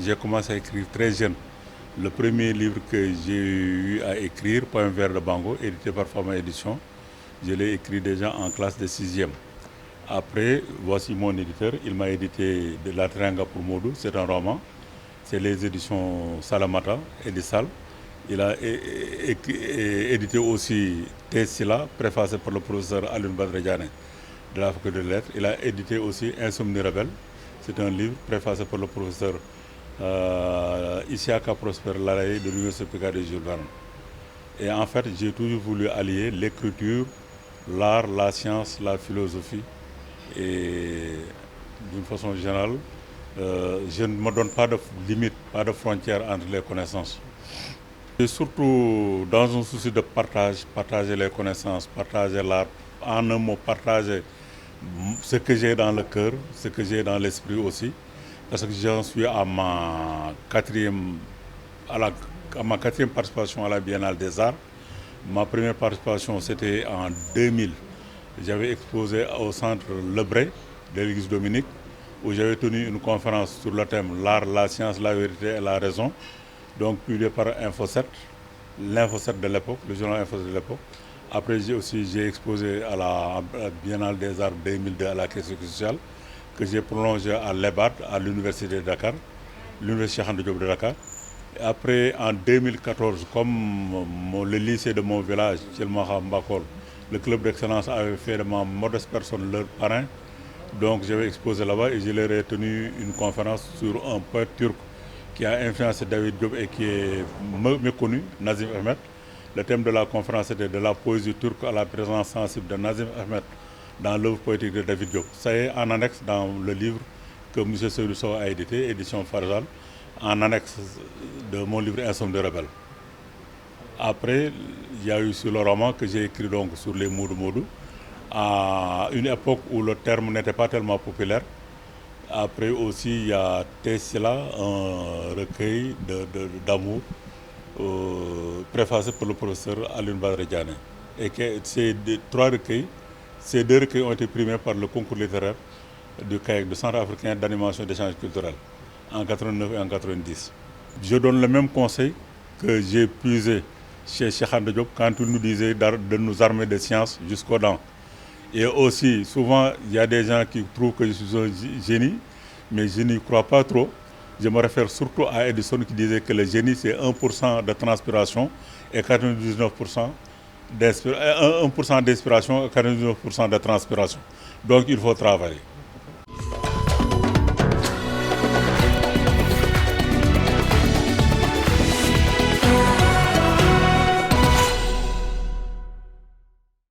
j'ai commencé à écrire très jeune. Le premier livre que j'ai eu à écrire, Poème vers le Bango, édité par Fama Édition, je l'ai écrit déjà en classe de 6e. Après, voici mon éditeur, il m'a édité de La Trianga pour Modou, c'est un roman. C'est les éditions Salamata et Sal. Il a édité aussi Tessila, préfacé par le professeur Alun Badredjane de la faculté de lettres. Il a édité aussi Insomnie rebelle. C'est un livre préfacé par le professeur Isiaka Prosper Laraye de l'Université Picardie Jules Verne. Et en fait, j'ai toujours voulu allier l'écriture, l'art, la science, la philosophie. Et d'une façon générale, je ne me donne pas de limite, pas de frontières entre les connaissances. Et surtout dans un souci de partage, partager les connaissances, partager l'art, en un mot, partager ce que j'ai dans le cœur, ce que j'ai dans l'esprit aussi, parce que j'en suis à ma quatrième participation à la Biennale des Arts. Ma première participation, c'était en 2000. J'avais exposé au centre Lebray de l'Église Dominique, où j'avais tenu une conférence sur le thème l'art, la science, la vérité et la raison, donc publié par Info7, l'Info7 de l'époque, le journal Info7 de l'époque. Après, j'ai exposé à la Biennale des Arts 2002 à la Question sociale, que j'ai prolongé à l'EBAD, à l'Université de Dakar, l'Université Cheikh Anta Diop de Dakar. Et après, en 2014, comme le lycée de mon village, Tchelmaha Mbakol, le club d'excellence avait fait de ma modeste personne leur parrain. Donc j'avais exposé là-bas et je leur ai tenu une conférence sur un poète turc qui a influencé David Diop et qui est méconnu, Nazim Ahmed. Le thème de la conférence était de la poésie turque à la présence sensible de Nazim Ahmed dans l'œuvre poétique de David Diop. Ça est en annexe dans le livre que M. Seydou a édité, édition Farzal, en annexe de mon livre Insomnie rebelle. Après, il y a eu sur le roman que j'ai écrit donc sur les Moudou Moudou, à une époque où le terme n'était pas tellement populaire. Après aussi, il y a Tessila, un recueil d'amour préfacé par le professeur Alun Badredjane. Et que ces deux recueils ont été primés par le concours littéraire du CAEC, du Centre africain d'animation et d'échange culturel, en 89 et en 90. Je donne le même conseil que j'ai puisé chez Cheikh Anta Diop quand il nous disait de nous armer de science jusqu'aux dents. Et aussi, souvent, il y a des gens qui trouvent que je suis un génie, mais je n'y crois pas trop. Je me réfère surtout à Edison qui disait que le génie, c'est 1% de transpiration et 99% 1% d'inspiration et 99% de transpiration. Donc, il faut travailler.